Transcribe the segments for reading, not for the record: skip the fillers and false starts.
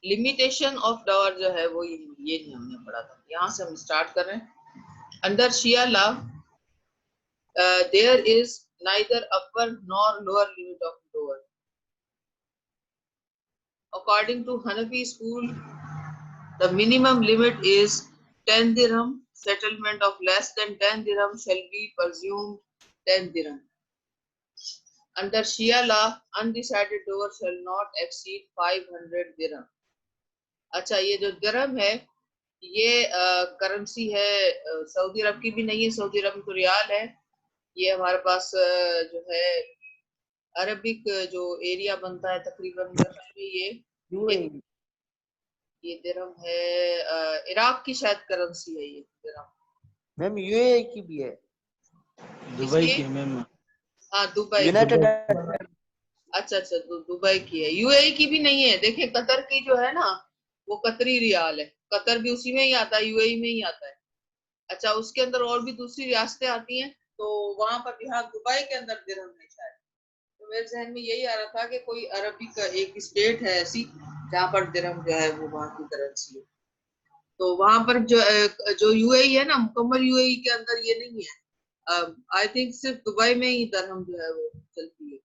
Limitation of डॉवर जो है वो ये नहीं हमने पढ़ा था, यहाँ से हम स्टार्ट कर रहे हैं। Under Shia law there is neither upper nor lower limit of dower. According to Hanafi school the minimum limit is 10 dirham. Settlement of less than 10 dirham shall be presumed 10 dirham. Under Shia law, undecided dower shall not exceed 500 dirham. अच्छा, ये जो दिरहम है ये currency है Saudi अरब की भी नहीं है, सऊदी अरब में तो रियाल है। ये हमारे पास जो है अरबिक जो एरिया बनता है तकरीबन ये दिरहम है इराक की शायद करेंसी है ये दिरहम। मैम यूएई की भी है, दुबई की मैम। हाँ दुबई, यूनाइटेड। अच्छा दुबई की है, यूएई की भी नहीं है। देखिए कतर की जो है ना वो कतरी रियाल है, कतर भी उसी में ही आता है, यूएई में ही आता है। अच्छा, उसके अंदर और भी दूसरी रियासतें आती हैं, तो वहां पर भी, हाँ दुबई के अंदर दिरहम है शायद। तो मेरे जहन में यही आ रहा था कि कोई अरबी का एक स्टेट है ऐसी जहाँ पर दिरहम जो है वो वहां की करेंसी है। तो वहां पर जो यूएई है ना, मुकम्मल यूएई के अंदर ये नहीं है। आई थिंक सिर्फ दुबई में ही दिरहम जो है वो चलती है।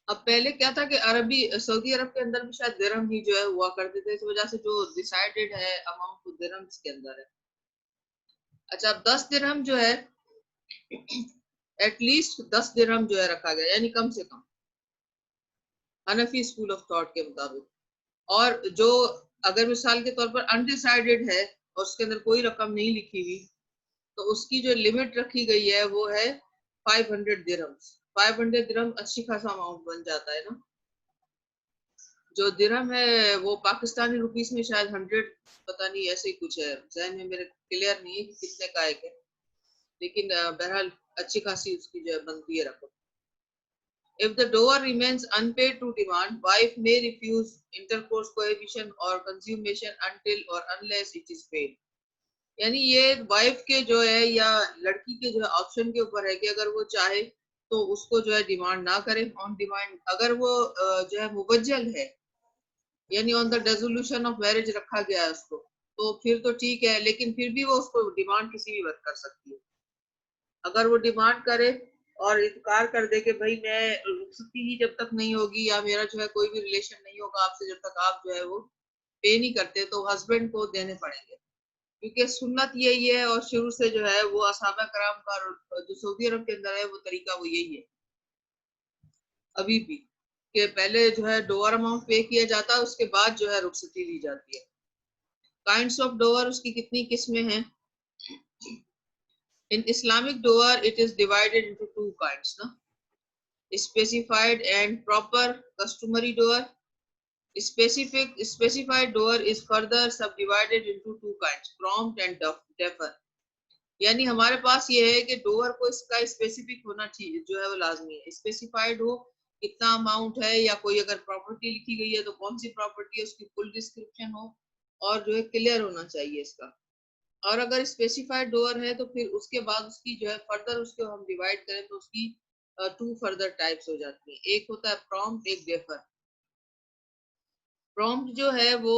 अब पहले क्या था कि अरबी सऊदी अरब के अंदर भी शायद दिरहम ही जो है हुआ करते थे, इस वजह से जो डिसाइडेड है अमाउंट वो दिरहम के अंदर है। अच्छा, अब 10 दिरहम जो है एटलीस्ट 10 दिरहम जो है रखा गया, यानी कम से कम हनफी स्कूल ऑफ थॉट के मुताबिक। और जो अगर मिसाल के तौर पर अनडिसाइडेड है और उसके अंदर कोई रकम नहीं लिखी हुई, तो उसकी जो लिमिट रखी गई है वो है 500 दिरहम्स। 500 दिरहम अच्छी खासा अमाउंट बन जाता है ना। जो दिरहम है वो पाकिस्तानी रुपीस में शायद 100 पता नहीं ऐसे ही कुछ है, जहन में मेरे क्लियर नहीं है कि कितने का है, लेकिन बहरहाल अच्छी खासी उसकी जो है बनती है रकम। If the dower remains unpaid to demand, wife may refuse intercourse, cohabitation or consummation until or unless it is paid. यानी ये वाइफ के जो है या लड़की के जो है ऑप्शन के ऊपर है कि अगर वो चाहे तो उसको जो है डिमांड ना करे ऑन डिमांड। अगर वो जो है मुबज्जल है यानी on the dissolution of marriage रखा गया है उसको, तो फिर तो ठीक है, लेकिन फिर भी वो उसको डिमांड किसी भी वक्त कर सकती है। अगर वो डिमांड करे और इनकार कर दे कि भाई मैं रुखसती ही जब तक नहीं होगी या मेरा जो है कोई भी रिलेशन नहीं होगा आपसे जब तक आप जो है वो पे नहीं करते, तो हस्बैंड को देने पड़ेंगे, क्योंकि सुन्नत यही है और शुरू से जो है वो असहाबा कराम का जो सऊदी अरब के अंदर है वो तरीका वो यही है अभी भी, कि पहले जो है डोअर अमाउंट पे किया जाता है, उसके बाद जो है रुखसती दी जाती है। काइंड्स ऑफ डोअर, उसकी कितनी किस्में हैं? In Islamic dower, it is divided into two kinds, na? Specified and proper customary dower. Specified dower is further subdivided into two kinds, prompt and defer. यानी हमारे पास ये है कि डोवर को इसका स्पेसिफिक होना चाहिए, जो है वो लाजमी है। स्पेसिफाइड हो कितना अमाउंट है, या कोई अगर प्रॉपर्टी लिखी गई है तो कौन सी प्रॉपर्टी है उसकी फुल डिस्क्रिप्शन हो और जो है क्लियर होना चाहिए इसका। और अगर स्पेसिफाइड डोअर है तो फिर उसके बाद उसकी जो है फर्दर उसको हम डिवाइड करें तो उसकी टू फर्दर टाइप्स हो जाती हैं। एक होता है प्रॉम्प्ट, एक डेफर। प्रॉम्प्ट जो है वो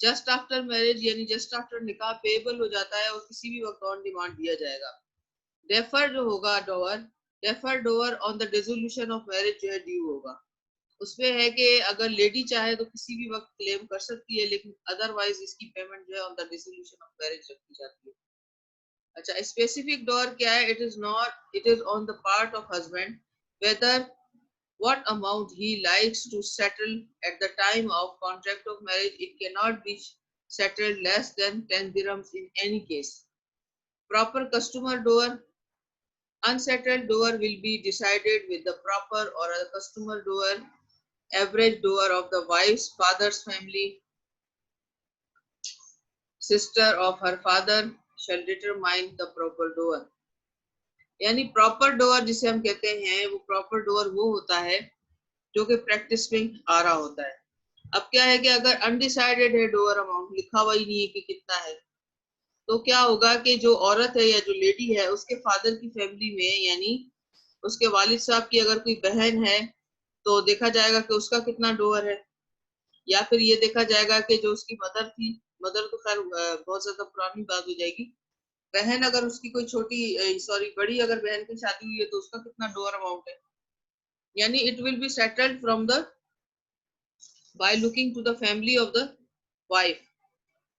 जस्ट आफ्टर मैरिज यानी जस्ट आफ्टर निकाह पेएबल हो जाता है और किसी भी वक्त ऑन डिमांड दिया जाएगा। डेफर जो होगा door, defer door on the dissolution of marriage जो है ड्यू होगा। उसमें है कि अगर लेडी चाहे तो किसी भी वक्त क्लेम कर सकती है, लेकिन अदरवाइज इसकी पेमेंट जो है on the dissolution of marriage रखी जाती है। अच्छा, स्पेसिफिक डोअर क्या है? It is on the part of husband whether what amount he likes to settle at the time of contract of marriage. It cannot be settled less than 10 dirhams in any case. Proper customer doer, unsettled doer will be decided with the proper or a customer doer, average doer of the wife's father's family, sister of her father shall determine the proper doer. यानी proper door जिसे हम कहते हैं वो proper door वो होता है जो कि प्रैक्टिस में आ रहा होता है। अब क्या है कि अगर अनडिसाइडेड है डोअर अमाउंट, लिखा हुआ ही नहीं है कि कितना है, तो क्या होगा कि जो औरत है या जो लेडी है उसके फादर की फैमिली में यानी उसके वालिद साहब की अगर कोई बहन है तो देखा जाएगा कि उसका कितना डोअर है, या फिर ये देखा जाएगा कि जो उसकी मदर थी, मदर तो खैर बहुत ज्यादा पुरानी बात हो जाएगी, बहन अगर उसकी कोई छोटी सॉरी बड़ी अगर बहन की शादी हुई है तो उसका कितना डोअर अमाउंट है, यानी it will be settled from the by looking to the family of the wife.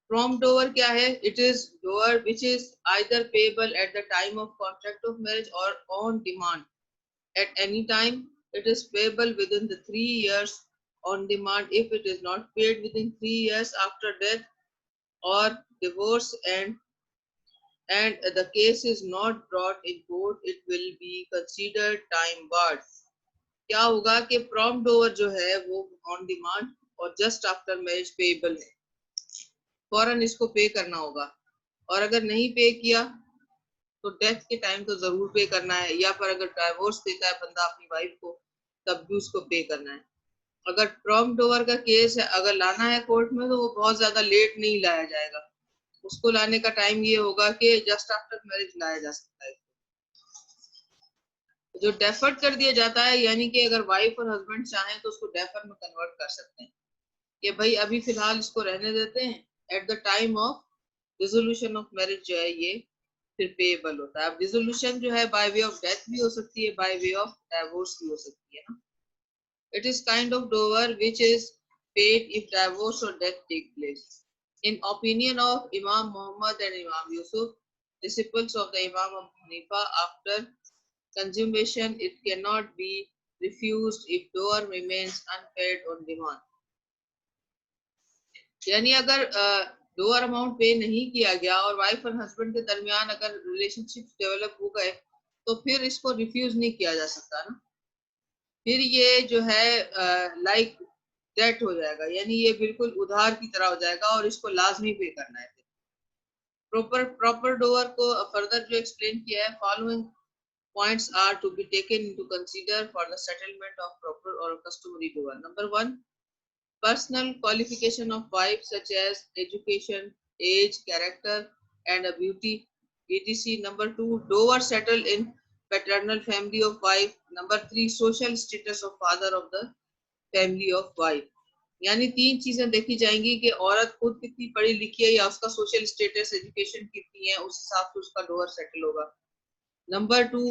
From dower क्या है? It is dower which is either payable at the time of contract of marriage और on demand at any time. It is payable within the 3 years on demand if it is not paid within 3 years after death or divorce, and the case is not brought in court, it will be considered time barred. क्या होगा कि prompt over जो है वो on demand और just after marriage payable है, फौरन इसको पे करना होगा, और अगर नहीं पे किया तो डेथ के टाइम तो जरूर पे करना है, या फिर अगर डाइवोर्स देता है बंदा अपनी वाइफ को तब भी उसको पे करना है। अगर प्रॉम्प्ट ओवर का केस है, अगर लाना है कोर्ट में तो वो बहुत ज्यादा लेट नहीं लाया जाएगा, उसको लाने का टाइम ये होगा कि जस्ट आफ्टर मैरिज लाया जा सकता है। जो डेफर्ड कर दिया जाता है, यानी कि अगर वाइफ और हस्बैंड चाहें तो उसको डेफर में कन्वर्ट कर सकते हैं कि भाई अभी फिलहाल इसको रहने देते हैं, eight the time of resolution of marriage जो है ये फिर पेएबल होता है। अब डिसोल्यूशन जो है बाय वे ऑफ डेथ भी हो सकती है, बाय वे ऑफ डाइवोर्स भी हो सकती है ना। It is kind of dower which is paid if divorce और death take place. In opinion of Imam Mohammad and इमाम Yusuf, disciples of the Imam Abu Hanifa, after consummation it cannot be refused if dower remains unpaid on demand. यानी अगर door amount पे नहीं किया गया और wife और हस्बैंड के दरमियान अगर रिलेशनशिप डेवलप हो गए तो फिर इसको रिफ्यूज नहीं किया जा सकता ना, फिर ये जो है लाइक डेट हो जाएगा, यानी ये बिल्कुल उधार की तरह हो जाएगा और इसको लाजमी पे करना है। प्रॉपर डोअर को फर्दर जो एक्सप्लेन किया है, following points are to be taken into consider for the settlement of proper और customary dower. Number 1, personal qualification of wife such as education, age, character and a beauty, etc. Number 2, dower settled in paternal family of wife. Number 3, social status of father of the family of wife. यानी 3 चीजें देखी जाएंगी कि औरत खुद कितनी पढ़ी लिखी है या उसका सोशल स्टेटस, एजुकेशन कितनी है, उस हिसाब से उसका डोअर सेटल होगा। नंबर 2,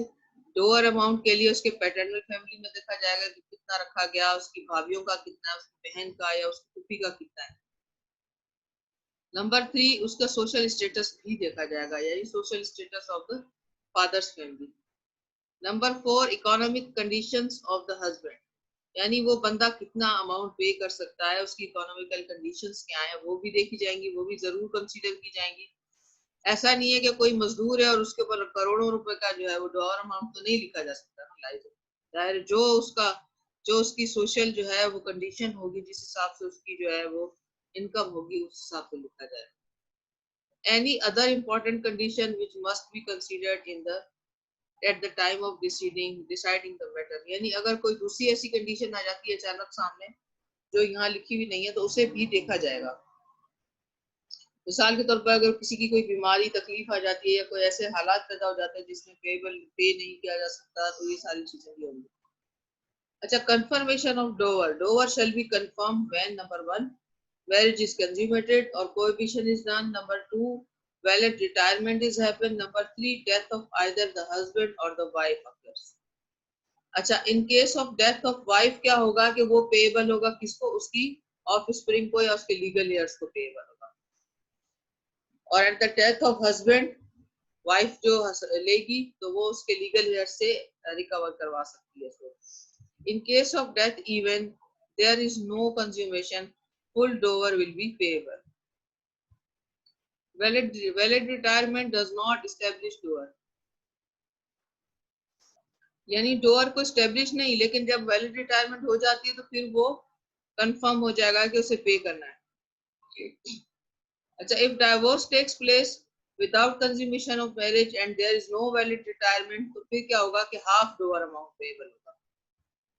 डोअर अमाउंट के लिए उसके पैटर्नल फैमिली में देखा जाएगा कि कितना रखा गया, उसकी भाभियों का कितना, उसकी बहन का या उसकी फूफी का कितना है। नंबर 3, उसका सोशल स्टेटस भी देखा जाएगा, यानी social status of the father's family. Number 4, economic conditions of the husband, यानी वो बंदा कितना अमाउंट पे कर सकता है, उसकी इकोनॉमिकल कंडीशंस क्या है वो भी देखी जाएंगी, वो भी जरूर कंसीडर की जाएंगी। ऐसा नहीं है कि कोई मजदूर है और उसके ऊपर करोड़ों रुपए का जो है वो डॉलर अमाउंट तो नहीं लिखा जा सकता ना, जाहिर जो उसकी सोशल जो है वो कंडीशन होगी, जिस हिसाब से उसकी जो है वो इनकम होगी उस हिसाब से लिखा जाए। Any other important condition which must be considered in the eight the time of deciding the matter, यानी अगर कोई दूसरी ऐसी कंडीशन आ जाती है अचानक सामने जो यहाँ लिखी हुई नहीं है तो उसे भी देखा जाएगा। मिसाल के तौर पर अगर किसी की कोई बीमारी तकलीफ आ जाती है या कोई ऐसे हालात पैदा हो जाते हैं जिसमें पे नहीं किया जा सकता, तो ये सारी चीजें भी होंगी। अच्छा, confirmation of Dover, Dover shall be confirm when number 1, marriage is consummated or cohabitation is done, number 2, valid retirement is happened, number 3, death of either the husband or the wife occurs। अच्छा, इन case of death of wife क्या होगा कि वो payable होगा किसको, उसकी offspring को या उसके लीगल हेयर्स को पेएबल होगा, और at the death of husband wife जो लेगी तो वो उसके लीगल हेयर से रिकवर करवा सकती है। In case of death even there is no consummation, full dower will be payable. Valid retirement does not establish dower, यानी डोवर को एस्टैब्लिश नहीं, लेकिन जब वैलिड रिटायरमेंट हो जाती है तो फिर वो कंफर्म हो जाएगा कि उसे पे करना है। अच्छा, if divorce takes place without consummation of marriage and there is no valid retirement, तो फिर क्या होगा कि half dower amount payable होगा।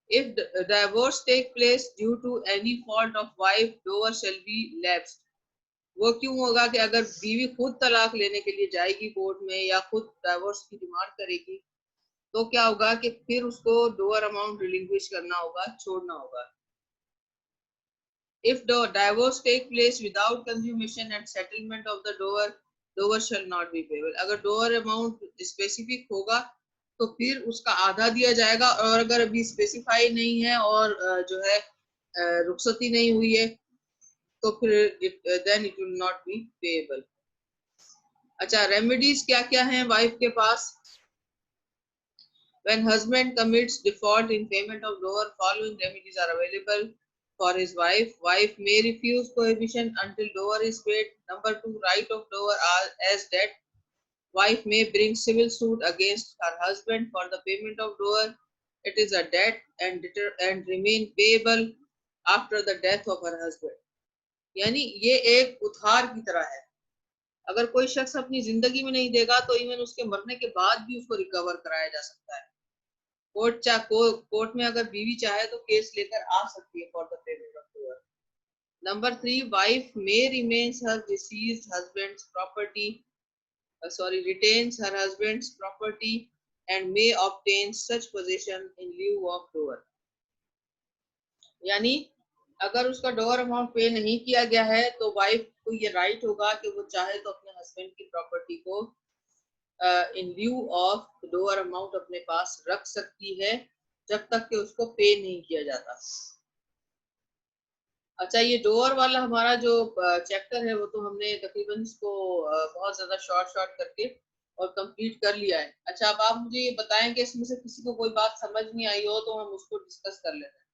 If divorce take place due to any fault of wife, dower shall be lapsed। वो क्यों होगा कि अगर बीवी खुद तलाक लेने के लिए जाएगी कोर्ट में या खुद डाइवोर्स की डिमांड करेगी तो क्या होगा कि फिर उसको डोअर अमाउंट रिलिंक्विश करना होगा, छोड़ना होगा। If the divorce take place without consummation and settlement of the dower shall not be payable. अगर dower amount specific होगा तो फिर उसका आधा दिया जाएगा, और अगर अभी स्पेसिफाई नहीं है और जो है रुखसती नहीं हुई है तो फिर then it will not be payable. अच्छा, रेमेडीज क्या क्या हैं वाइफ के पास? When husband commits default in payment of dower, following remedies are available for his wife. Wife may refuse prohibition until dower is paid. Number 2, right of dower as debt. Wife may bring civil suit against her husband for the payment of dower. It is a debt and remain payable after the death of her husband. यानी ये एक उधार की तरह है। अगर कोई शख्स अपनी जिंदगी में नहीं देगा तो इवन उसके मरने के बाद भी उसको रिकवर कराया जा सकता है। कोर्ट में अगर बीवी चाहे तो केस लेकर आ सकती है for the payment of dower. Number 3, wife may remains her deceased husband's property retains her husband's property and may obtain such possession in lieu of dower. यानी अगर उसका डोवर अमाउंट पे नहीं किया गया है तो वाइफ को ये राइट होगा कि वो चाहे तो अपने हस्बैंड की प्रॉपर्टी को इन ल्यू ऑफ डोवर अमाउंट अपने पास रख सकती है जब तक कि उसको पे नहीं किया जाता। अच्छा, ये डोवर वाला हमारा जो चैप्टर है वो तो हमने तकरीबन इसको बहुत ज्यादा शॉर्ट करके और कंप्लीट कर लिया है। अच्छा, अब आप मुझे ये बताएं कि इसमें से किसी को कोई बात समझ नहीं आई हो तो हम उसको डिस्कस कर लेते हैं।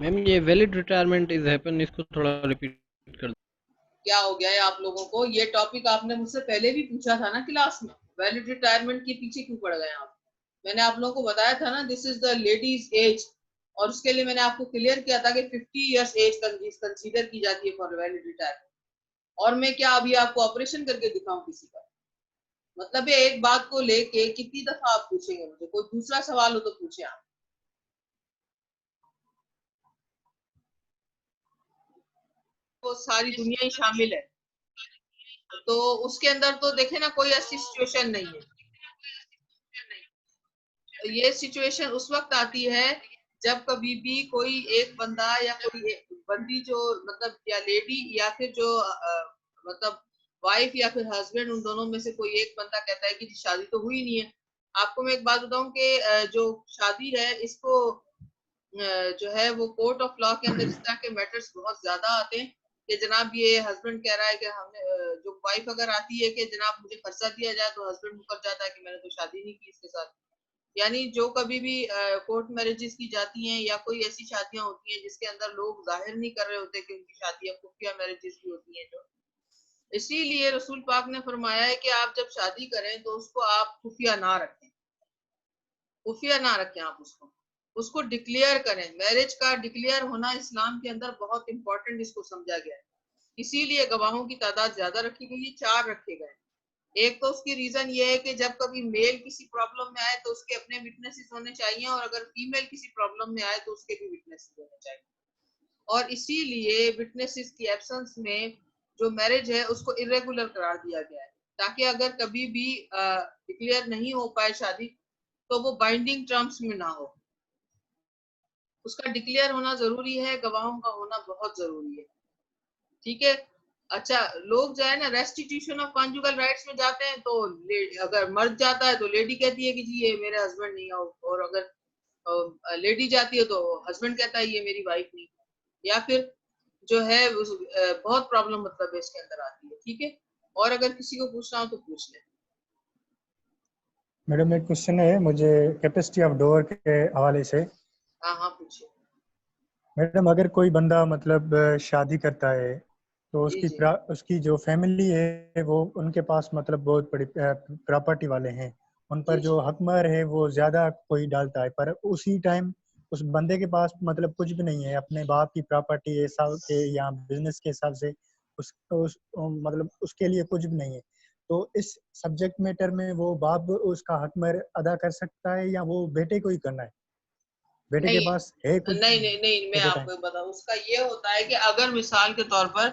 मैम ये वैलिड रिटायरमेंट इज हैपन, इसको थोड़ा रिपीट कर। क्या हो गया है आप लोगों को? ये टॉपिक आपने मुझसे पहले भी पूछा था ना क्लास में, वैलिड रिटायरमेंट के पीछे क्यों पड़ गए आप? मैंने आप लोगों को बताया था ना, this is the ladies age, और उसके लिए मैंने आपको क्लियर किया था कि 50 इयर्स एज कंसीडर की जाती है फॉर वैलिड रिटायरमेंट। और मैं क्या अभी आपको ऑपरेशन करके दिखाऊं किसी का? मतलब ये एक बात को लेके कितनी दफा आप पूछेंगे मुझे? कोई दूसरा सवाल हो तो पूछे आप। वो सारी दुनिया ही शामिल है, तो उसके अंदर तो देखे ना कोई ऐसी सिचुएशन नहीं है। ये सिचुएशन उस वक्त आती है जब कभी भी कोई एक बंदा या कोई बंदी जो मतलब या लेडी या फिर जो मतलब वाइफ या फिर हस्बैंड, उन दोनों में से कोई एक बंदा कहता है कि जी शादी तो हुई नहीं है। आपको मैं एक बात बताऊं कि जो शादी है इसको जो है वो कोर्ट ऑफ लॉ के अंदर इस तरह के मैटर्स बहुत ज्यादा आते हैं कि जनाब ये हस्बैंड कह रहा है कि हमने जो वाइफ अगर आती है कि जनाब मुझे खर्चा दिया जाए तो हस्बैंड मुकर जाता है कि मैंने तो शादी नहीं की इसके साथ। यानी जो कभी भी कोर्ट मैरिजेस की जाती हैं या कोई ऐसी शादियां होती हैं जिसके अंदर लोग जाहिर नहीं कर रहे होते कि उनकी शादियां खुफिया मैरिजेस भी होती हैं, जो इसीलिए रसूल पाक ने फरमाया है कि आप जब शादी करें तो उसको आप खुफिया ना रखें, आप उसको डिक्लेयर करें। मैरिज का डिक्लेयर होना इस्लाम के अंदर बहुत इंपॉर्टेंट, इसको समझा गया है। इसीलिए गवाहों की तादाद ज्यादा रखी गई है, 4 रखे गए। एक तो उसकी रीजन ये है कि जब कभी मेल किसी प्रॉब्लम में आए तो उसके अपने विटनेसेस होने चाहिए, और अगर फीमेल किसी प्रॉब्लम में आए तो उसके भी विटनेसेस होने चाहिए। और इसीलिए विटनेसेस की एब्सेंस में जो मैरिज है उसको इरेगुलर करार दिया गया है, ताकि अगर कभी भी डिक्लेयर नहीं हो पाए शादी तो वो बाइंडिंग टर्म्स में ना हो। उसका डिक्लेयर होना जरूरी है, गवाहों का होना बहुत जरूरी है, ठीक है। अच्छा, लोग जो है ना रेस्टिट्यूशन ऑफ कॉन्जुगल राइट्स में जाते हैं तो अगर मर्द जाता है तो लेडी कहती है कि जी ये मेरे हस्बैंड नहीं है, और अगर लेडी जाती है तो हस्बैंड कहता है ये मेरी वाइफ नहीं, या फिर जो है बहुत प्रॉब्लम मतलब है इसके अंदर आती है, ठीक है। और अगर किसी को पूछना हो तो पूछ ले। मैडम एक क्वेश्चन है मुझे कैपेसिटी ऑफ डोअर के हवाले से। हाँ हाँ पूछिए। मैडम अगर कोई बंदा मतलब शादी करता है तो जी जी उसकी जो फैमिली है वो उनके पास मतलब बहुत बड़ी प्रॉपर्टी वाले हैं, उन पर जी जो जी हकमर है वो ज्यादा कोई डालता है, पर उसी टाइम उस बंदे के पास मतलब कुछ भी नहीं है, अपने बाप की प्रॉपर्टी हिसाब के या बिजनेस के हिसाब से मतलब उसके लिए कुछ भी नहीं है। तो इस सब्जेक्ट मैटर में वो बाप उसका हकमर अदा कर सकता है या वो बेटे को ही करना है? बेटे के नहीं पास है कुछ नहीं नहीं नहीं, मैं एट ए टाइम? आपको बताऊं, उसका ये होता है कि अगर मिसाल के तौर पर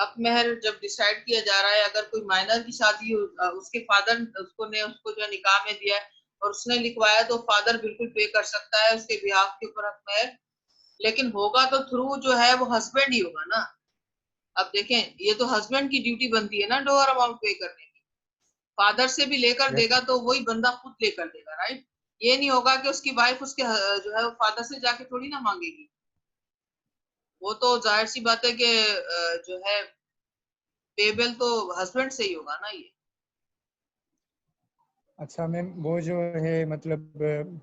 हक महर जब डिसाइड किया जा रहा है, अगर कोई माइनर की शादी उसके फादर उसको जो निकाह में दिया है और उसने लिखवाया, तो फादर बिल्कुल पे कर सकता है उसके बिहाफ के ऊपर हक महर, लेकिन होगा तो थ्रू जो है वो हस्बैंड ही होगा ना। अब देखें, ये तो हस्बैंड की ड्यूटी बनती है ना डोअर अमाउंट पे करने की। फादर से भी लेकर यस देगा तो वही बंदा खुद लेकर देगा, राइट। ये नहीं होगा कि उसकी वाइफ उसके जो है वो फादर से जाके थोड़ी ना मांगेगी। वो तो जाहिर सी बात है कि जो है पेबल तो हस्बैंड से ही होगा ना ये। अच्छा मैम, वो जो है मतलब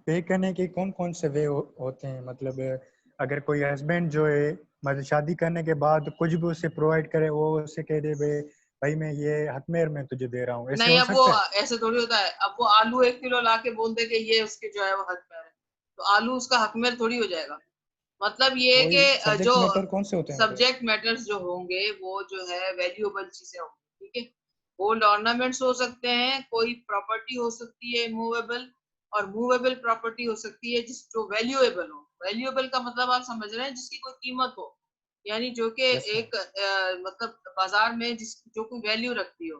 पे करने के कौन कौन से वे होते हैं? मतलब अगर कोई हस्बैंड जो है मतलब शादी करने के बाद कुछ भी उसे प्रोवाइड करे, वो उसे कह दे भाई मैं ये हक मेहर में तुझे दे रहा हूँ, ऐसे नहीं, हो अब वो सकता है? ऐसे थोड़ी होता है। अब वो आलू 1 किलो ला के बोल दे कि ये उसके जो है वो हक में है, तो आलू उसका हक में थोड़ी हो जाएगा। मतलब ये वही कि जो सब्जेक्ट मैटर कौन से होते हैं मतलब? सब्जेक्ट मैटर्स जो होंगे वो जो है वैल्यूएबल चीजें होंगी, ठीक है। गोल्ड ऑर्नामेंट्स हो सकते हैं, कोई प्रॉपर्टी हो सकती है मूवेबल, और मूवेबल प्रॉपर्टी हो सकती है जिस जो वैल्यूएबल हो। वैल्यूएबल का मतलब आप समझ रहे हैं, जिसकी कोई कीमत हो, यानी जो कि यस मैम। एक मतलब बाजार में जो कोई वैल्यू रखती हो।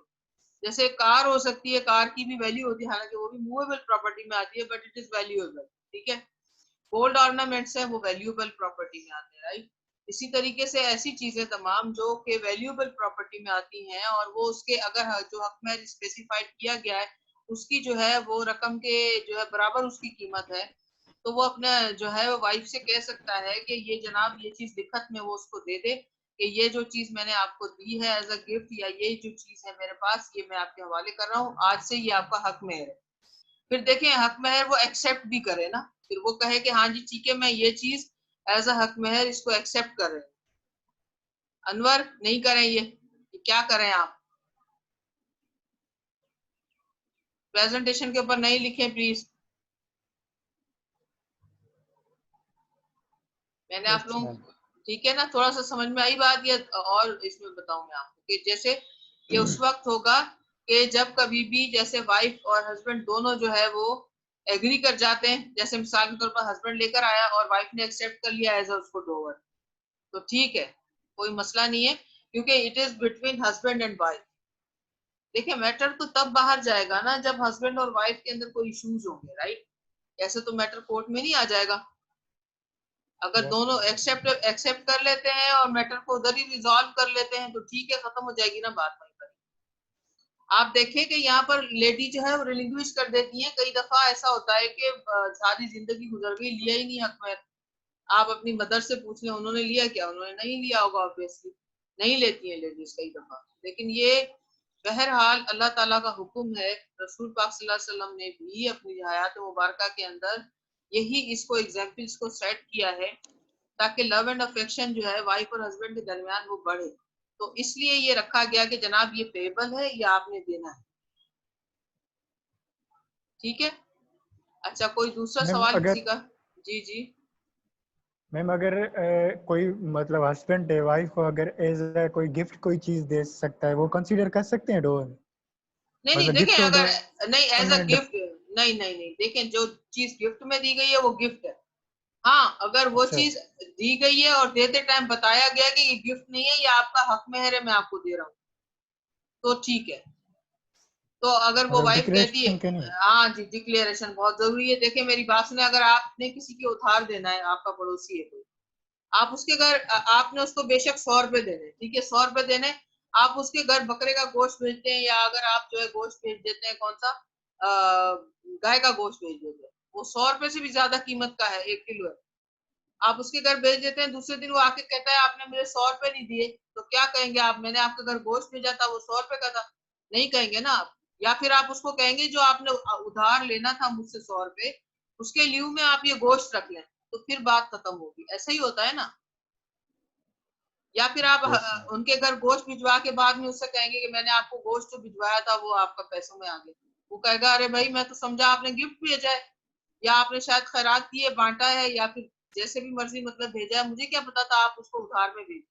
जैसे कार हो सकती है, कार की भी वैल्यू होती है, हालांकि वो भी मूवेबल प्रॉपर्टी में आती है, बट इट इज वैल्यूएबल, ठीक है। गोल्ड ऑर्नामेंट्स है वो वैल्यूएबल प्रॉपर्टी में आते हैं, राइट। इसी तरीके से ऐसी चीजें तमाम जो कि वैल्यूएबल प्रॉपर्टी में आती हैं, और वो उसके अगर जो हक में स्पेसिफाइड किया गया है उसकी जो है वो रकम के जो है बराबर उसकी कीमत है, तो वो अपने जो है वो वाइफ से कह सकता है कि ये जनाब ये चीज लिखत में वो उसको दे दे कि ये जो चीज मैंने आपको दी है एज अ गिफ्ट, या ये जो चीज है मेरे पास, ये मैं आपके हवाले कर रहा हूँ, आज से ये आपका हक में है। फिर देखें हक महर वो एक्सेप्ट भी करे ना, फिर वो कहे कि हाँ जी ठीक है, मैं ये चीज एज अ हक महर इसको एक्सेप्ट कर रहे हैं। अनवर नहीं करें ये क्या करें आप? प्रेजेंटेशन के ऊपर नहीं लिखें प्लीज। मैंने आप यस लोगों मैम। ठीक है ना, थोड़ा सा समझ में आई बात? ये और इसमें बताऊं मैं आपको कि जैसे ये उस वक्त होगा कि जब कभी भी जैसे वाइफ और हस्बैंड दोनों जो है वो एग्री कर जाते हैं, जैसे मिसाल के तौर पर हस्बैंड लेकर आया और वाइफ ने एक्सेप्ट कर लिया एज अ उसको डोवर, तो ठीक है, कोई मसला नहीं है, क्योंकि it is between husband and wife. देखिए मैटर तो तब बाहर जाएगा ना जब हस्बैंड और वाइफ के अंदर कोई इश्यूज होंगे, राइट। ऐसे तो मैटर कोर्ट में नहीं आ जाएगा। अगर यस दोनों मैम। एक्सेप्ट कर लेते हैं और मैटर को उधर ही रिजॉल्व कर लेते हैं तो ठीक है, खत्म हो जाएगी ना बात वहीं पर। आप देखें कि यहाँ पर लेडी जो है वो रिलिंग्विश कर देती है। कई दफा ऐसा होता है कि सारी जिंदगी गुजर गई, लिया ही नहीं हक में। आप अपनी मदर से पूछ लें उन्होंने लिया क्या, उन्होंने नहीं लिया होगा ऑब्वियसली, नहीं लेती हैं लेडीज कई दफा। लेकिन ये बहरहाल अल्लाह ताला का हुक्म है, रसूल पाक सल्लल्लाहु अलैहि वसल्लम ने भी अपनी हयात मुबारका के अंदर यही इसको एग्जाम्पल्स को सेट किया है, ताकि लव एंड अफेक्शन जो है वाइफ और हस्बैंड के दरमियान वो बढ़े। तो इसलिए ये रखा गया कि जनाब ये पेबल है, ये आपने देना है, ठीक है। अच्छा, कोई दूसरा मैम सवाल अगर किसी का? जी जी। मैम अगर कोई मतलब हस्बैंड है वाइफ को अगर एज कोई गिफ्ट कोई चीज दे सकता है, वो कंसीडर कर सकते हैं डोर? नहीं नहीं, मतलब देखें गिफ्ट और अगर डोर नहीं एज अ में गिफ्ट, नहीं नहीं नहीं, देखें जो चीज गिफ्ट में दी गई है वो गिफ्ट है। हाँ, अगर वो अच्छा। चीज दी गई है और देते टाइम बताया गया कि ये गिफ्ट नहीं है, ये आपका हक मेहर है, मैं आपको दे रहा हूँ, तो ठीक है। तो अगर वो मतलब वाइफ कहती है, डिक्लेरेशन के नहीं? हाँ जी, डिक्लेरेशन बहुत जरूरी है। देखिए मेरी बात सुने, अगर आपने किसी के उधार देना है, आपका पड़ोसी है कोई, आप उसके घर आपने उसको बेशक 100 रुपए देने, ठीक है, 100 रुपए देने, आप उसके घर बकरे का गोश्त भेजते हैं, या अगर आप जो है गोश्त भेज देते हैं, कौन सा गाय का गोश्त भेज देते हैं, वो 100 रुपए से भी ज्यादा कीमत का है, 1 किलो है, आप उसके घर भेज देते हैं, दूसरे दिन वो आके कहता है आपने मुझे 100 रुपए नहीं दिए, तो क्या कहेंगे आप? मैंने आपके घर गोश्त भेजा था, वो 100 रुपए का था, नहीं कहेंगे ना आप। या फिर आप उसको कहेंगे जो आपने उधार लेना था मुझसे 100 रुपए, उसके ल्यू में आप ये गोश्त रख लें, तो फिर बात खत्म होगी। ऐसा ही होता है ना। या फिर आप यस मैम। उनके घर गोश्त भिजवा के बाद में उससे कहेंगे कि मैंने आपको गोश्त जो भिजवाया था वो आपका पैसों में आ गया, वो कहेगा अरे भाई मैं तो समझा आपने गिफ्ट भेजा है, या आपने शायद खैरात की है, बांटा है, या फिर जैसे भी मर्जी मतलब भेजा है, मुझे क्या पता था आप उसको उधार में भेज।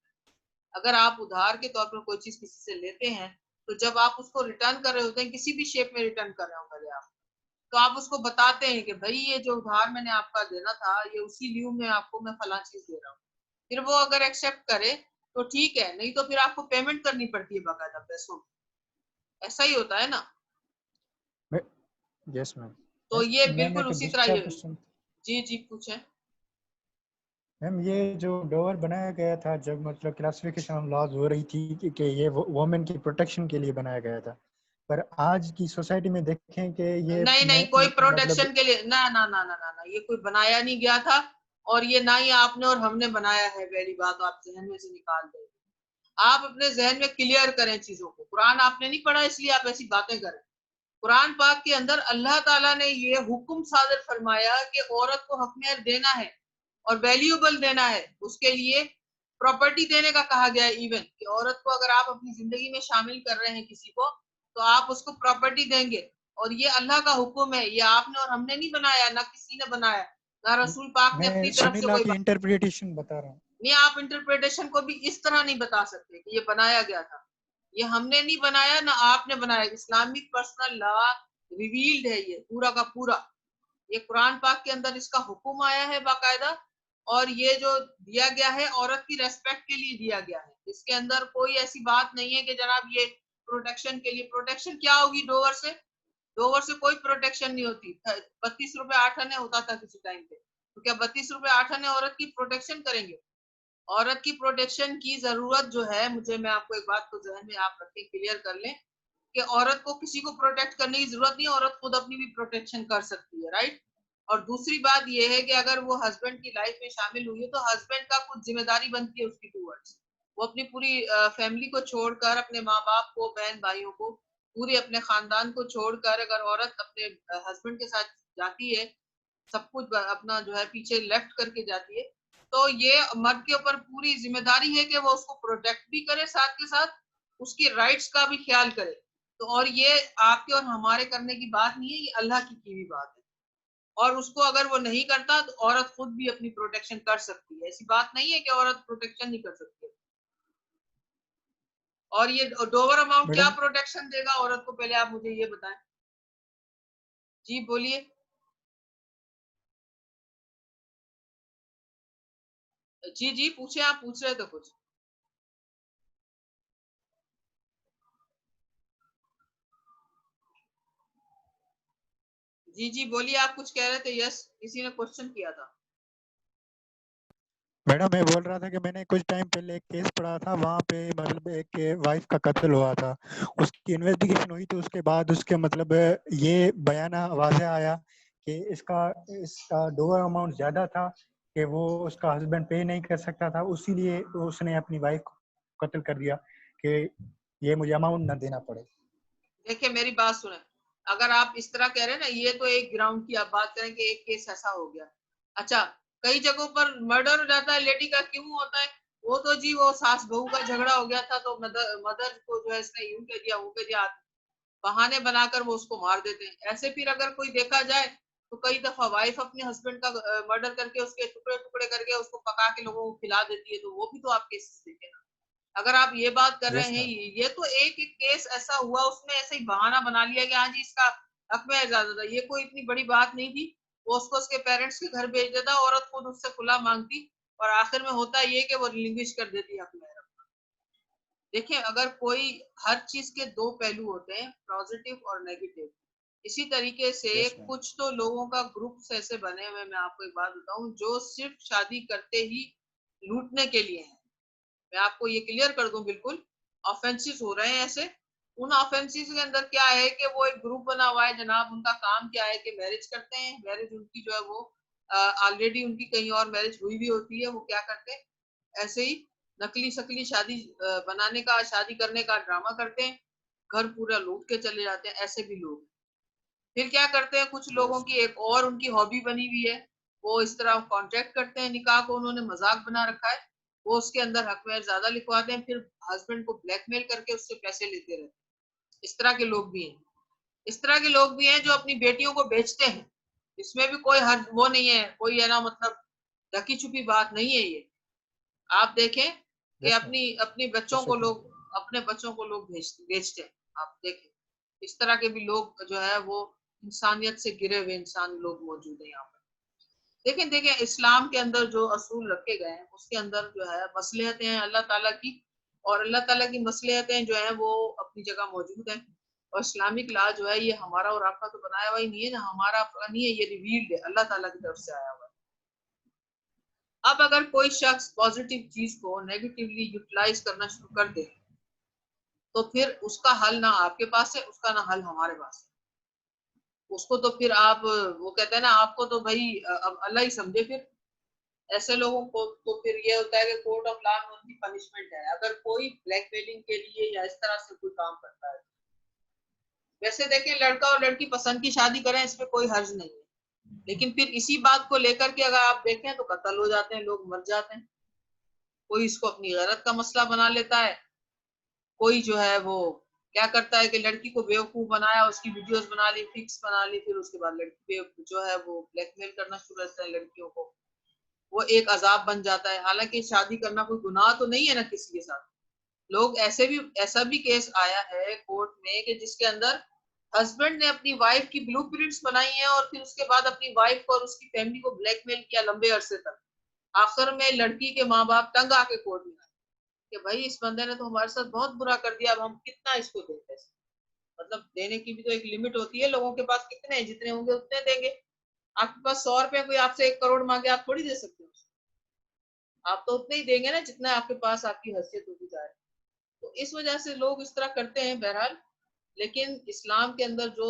अगर आप उधार के तौर पर कोई चीज किसी से लेते हैं, तो जब आप उसको रिटर्न कर रहे होते हैं, किसी भी शेप में रिटर्न कर रहे होंगे आप, तो आप उसको बताते हैं कि भाई ये जो उधार मैंने आपका देना था, ये उसी ल्यू में आपको मैं फला चीज दे रहा हूँ। फिर वो अगर एक्सेप्ट करे तो ठीक है, नहीं तो फिर आपको पेमेंट करनी पड़ती है बाकायदा पैसों में, ऐसा ही होता है ना। Yes ma'am. तो ये मैम बिल्कुल एक उसी तरह दूसरा ये। क्वेश्चन। जी जी पूछें। मैम ये जो डोवर बनाया गया था, जब मतलब क्लासिफिकेशन लॉज हो रही थी कि ये वुमेन की प्रोटेक्शन के लिए बनाया गया था, पर आज की सोसाइटी में देखें कि ये नहीं नहीं, कोई मतलब प्रोटेक्शन के लिए ना ना ना ना ना ना, ये कोई बनाया नहीं गया था, और ये ना ही आपने और हमने बनाया है। पहली बात आप जहन में से निकाल दें, आप अपने जहन में क्लियर करें चीजों को। कुरान आपने नहीं पढ़ा इसलिए आप ऐसी बातें करें। कुरान पाक के अंदर अल्लाह ताला ने ये हुक्म सादर फरमाया कि औरत को हक में देना है और वैल्यूएबल देना है, उसके लिए प्रॉपर्टी देने का कहा गया है। इवन कि औरत को अगर आप अपनी जिंदगी में शामिल कर रहे हैं किसी को, तो आप उसको प्रॉपर्टी देंगे, और ये अल्लाह का हुक्म है, ये आपने और हमने नहीं बनाया, ना किसी ने बनाया, ना रसूल पाक ने मैं अपनी तरफ से सुनीला कोई की इंटरप्रिटेशन बता रहा हूँ। नहीं। आप इंटरप्रिटेशन को भी इस तरह नहीं बता सकते कि ये बनाया गया था। ये हमने नहीं बनाया, ना आपने बनाया। इस्लामिक पर्सनल लॉ रिवील्ड है ये पूरा का पूरा। ये कुरान पाक के अंदर इसका हुक्म आया है बाकायदा, और ये जो दिया गया है औरत की रेस्पेक्ट के लिए दिया गया है। इसके अंदर कोई ऐसी बात नहीं है कि जनाब ये प्रोटेक्शन के लिए। प्रोटेक्शन क्या होगी डोवर से? डोवर से कोई प्रोटेक्शन नहीं होती। 32 रुपए 8 आने होता था किसी टाइम पे, तो क्या 32 रुपए 8 आने औरत की प्रोटेक्शन करेंगे? औरत की प्रोटेक्शन की जरूरत जो है, मुझे मैं आपको एक बात को जहन में आप रखें, क्लियर कर लें कि औरत को किसी को प्रोटेक्ट करने की जरूरत नहीं है। औरत खुद अपनी भी प्रोटेक्शन कर सकती है, राइट। और दूसरी बात यह है कि अगर वो हस्बैंड की लाइफ में शामिल हुई है, तो हस्बैंड का कुछ जिम्मेदारी बनती है उसकी टूवर्ड्स। वो अपनी पूरी फैमिली को छोड़कर, अपने माँ बाप को, बहन भाइयों को, पूरे अपने खानदान को छोड़कर अगर औरत अपने हस्बैंड के साथ जाती है, सब कुछ अपना जो है पीछे लेफ्ट करके जाती है, तो ये मर्द के ऊपर पूरी जिम्मेदारी है कि वो उसको प्रोटेक्ट भी करे, साथ के साथ उसकी राइट्स का भी ख्याल करे। तो और ये आपके और हमारे करने की बात नहीं है, ये अल्लाह की हुई बात है। और उसको अगर वो नहीं करता, तो औरत खुद भी अपनी प्रोटेक्शन कर सकती है। ऐसी बात नहीं है कि औरत प्रोटेक्शन नहीं कर सकती है। और ये डोवर अमाउंट क्या मैडम प्रोटेक्शन देगा औरत को, पहले आप मुझे ये बताएं। जी बोलिए। जी जी पूछे, आप पूछ रहे थे कुछ। जी जी बोलिए, आप कुछ कह रहे थे। यस, किसी ने क्वेश्चन किया था। मैडम मैं बोल रहा था कि मैंने कुछ टाइम पहले एक केस पढ़ा था, वहाँ पे मतलब एक वाइफ का कत्ल हुआ था, उसकी इन्वेस्टिगेशन हुई, तो उसके बाद उसके मतलब ये बयान वाज़ेह आया कि इसका इसका डोवर अमाउंट ज़्यादा था, कि वो उसका हस्बैंड पे नहीं कर सकता था, इसीलिए उसने अपनी वाइफ को कत्ल कर दिया कि ये मुझे अमाउंट ना देना पड़े। देखिए मेरी बात सुने, अगर आप इस तरह कह रहे हैं ना, ये तो एक ग्राउंड की आप बात करें कि एक केस ऐसा हो गया। अच्छा, कई जगहों पर मर्डर हो जाता है, लेडी का क्यों होता है? वो तो जी वो सास बहू का झगड़ा हो गया था, तो मदर को जो है इसने यूं कह दिया, वो कह दिया, बहाने बनाकर वो उसको मार देते हैं। ऐसे फिर अगर कोई देखा जाए, तो कई दफा वाइफ अपने हस्बैंड का मर्डर करके, उसके टुकड़े टुकड़े करके उसको पका के लोगों को खिला देती है, तो वो भी तो आप केसेस देखे ना। अगर आप ये बात कर रहे यस हैं, मैम। ये तो एक एक केस ऐसा हुआ, उसमें ऐसे ही बहाना बना लिया कि हाँ जी इसका हक में ज्यादा था। ये कोई इतनी बड़ी बात नहीं थी। वो उसको उसके पेरेंट्स के घर भेज देता, औरत खुद उससे खुला मांगती, और आखिर में होता ये कि वो रिलिंग्विश कर देती हक में। देखिए, अगर कोई, हर चीज के दो पहलू होते हैं, पॉजिटिव और नेगेटिव। इसी तरीके से यस मैम। कुछ तो लोगों का ग्रुप्स ऐसे बने हुए, मैं आपको एक बात बताऊं, जो सिर्फ शादी करते ही लूटने के लिए हैं। मैं आपको ये क्लियर कर दूं, बिल्कुल ऑफेंसिस हो रहे हैं ऐसे। उन ऑफेंसिस के अंदर क्या है कि वो एक ग्रुप बना हुआ है जनाब, उनका काम क्या है कि मैरिज करते हैं, मैरिज उनकी जो है वो ऑलरेडी उनकी कहीं और मैरिज हुई भी होती है। वो क्या करते हैं, ऐसे ही नकली शकली शादी बनाने का, शादी करने का ड्रामा करते हैं, घर पूरा लूट के चले जाते हैं। ऐसे भी लोग फिर क्या करते हैं, कुछ लोगों यस की एक और उनकी हॉबी बनी हुई है, वो इस तरह कॉन्ट्रैक्ट करते हैं, निकाह को उन्होंने मजाक बना रखा है। वो उसके अंदर हक में ज्यादा लिखवाते हैं, फिर हस्बैंड को ब्लैकमेल करके उससे पैसे लेते रहते हैं। इस तरह के लोग भी हैं। इस तरह के लोग भी हैं जो अपनी बेटियों को बेचते हैं। इसमें भी कोई हद वो नहीं है, कोई है ना, मतलब ढकी छुपी बात नहीं है ये। आप देखें कि यस मैम। अपनी अपनी बच्चों को शुक्रिया। लोग, अपने बच्चों को लोग बेचते हैं। आप देखें, इस तरह के भी लोग जो है वो इंसानियत से गिरे हुए इंसान लोग मौजूद हैं यहाँ पर। देखें इस्लाम के अंदर जो असूल रखे गए हैं उसके अंदर जो है मसलहतें हैं अल्लाह ताला की, और अल्लाह ताला की मसलहतें जो है वो अपनी जगह मौजूद है। और इस्लामिक लॉ जो है ये हमारा और आपका तो बनाया हुआ ही नहीं है ना, हमारा अपना नहीं है, ये रिवील्ड है, अल्लाह ताला की तरफ से आया हुआ है। अब अगर कोई शख्स पॉजिटिव चीज को नेगेटिवली यूटिलाइज करना शुरू कर दे तो फिर उसका हल ना आपके पास है, उसका ना हल हमारे पास है। उसको तो फिर आप, वो कहते हैं ना, आपको तो भाई अब अल्लाह ही समझे। फिर ऐसे लोगों को तो फिर ये होता है कि कोर्ट ऑफ लॉ में उनकी पनिशमेंट है अगर कोई ब्लैकमेलिंग के लिए या इस तरह से कोई काम करता है। वैसे देखें, लड़का और लड़की पसंद की शादी करें, इसमें कोई हर्ज नहीं है, लेकिन फिर इसी बात को लेकर के अगर आप देखें तो कत्ल हो जाते हैं, लोग मर जाते हैं। कोई इसको अपनी गैरत का मसला बना लेता है, कोई जो है वो क्या करता है कि लड़की को बेवकूफ बनाया, उसकी वीडियोस बना ली, फिक्स बना ली, फिर उसके बाद लड़की पे जो है वो ब्लैकमेल करना शुरू करता है लड़कियों को। वो एक अजाब बन जाता है। हालांकि शादी करना कोई गुनाह तो नहीं है ना किसी के साथ। लोग ऐसा भी केस आया है कोर्ट में कि जिसके अंदर हस्बैंड ने अपनी वाइफ की ब्लूप्रिंट्स बनाई हैं और फिर उसके बाद अपनी वाइफ को और उसकी फैमिली को ब्लैकमेल किया लंबे अरसे तक। आखिर में लड़की के माँ बाप तंग आके कोर्ट में आए कि भाई इस बंदे ने तो हमारे साथ बहुत बुरा कर दिया, अब हम कितना इसको देते हैं। मतलब देने की भी तो एक लिमिट होती है, लोगों के पास कितने हैं, जितने होंगे उतने देंगे। आपके पास 100 रुपए, कोई आपसे 1 करोड़ मांगे, आप थोड़ी दे सकते हो। आप तो उतने ही देंगे ना जितना आपके पास आपकी हैसियत होती जाए। तो इस वजह से लोग इस तरह करते हैं बहरहाल। लेकिन इस्लाम के अंदर जो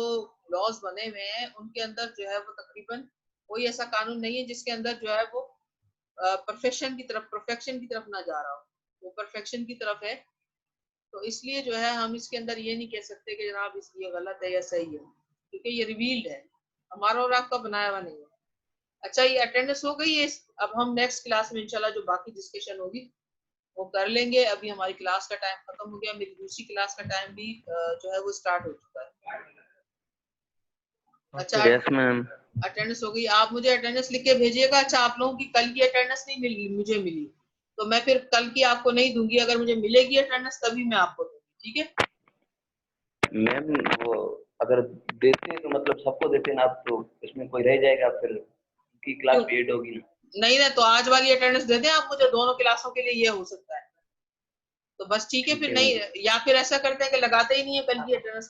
लॉज बने हुए हैं उनके अंदर जो है वो तकरीबन कोई ऐसा कानून नहीं है जिसके अंदर जो है वो परफेक्शन की तरफ ना जा रहा हो। वो परफेक्शन की तरफ है। तो इसलिए जो है हम इसके अंदर ये नहीं कह सकते कि जनाब इसलिए गलत है या सही है, क्योंकि ये रिवील्ड है, हमारा और आपका बनाया हुआ नहीं है। अच्छा, ये अटेंडेंस हो गई है। अब हम नेक्स्ट क्लास में इंशाल्लाह जो बाकी डिस्कशन होगी वो कर लेंगे। अभी हमारी क्लास का टाइम खत्म हो गया, मेरी दूसरी क्लास का टाइम भी जो है वो स्टार्ट हो चुका है। अच्छा, यस मैम। अटेंडेंस हो गई, आप मुझे अटेंडेंस लिख के भेजिएगा। अच्छा, आप लोगों की कल की अटेंडेंस नहीं मिली, मुझे मिली, तो मैं फिर कल की आपको नहीं दूंगी, अगर मुझे मिलेगी अटेंडेंस तभी मैं आपको दूंगी, ठीक है मैम वो अगर देते हैं तो मतलब सबको देते हैं ना, आप तो इसमें कोई रह जाएगा, फिर उनकी क्लास क्यों भी एड होगी ना। नहीं ना, तो आज वाली अटेंडेंस दे दें आप मुझे, दोनों क्लासों के लिए ये हो सकता है। तो बस ठीक है, ठीक फिर है नहीं, मैम। या फिर ऐसा करते हैं कि लगाते ही नहीं है, कल की अटेंडेंस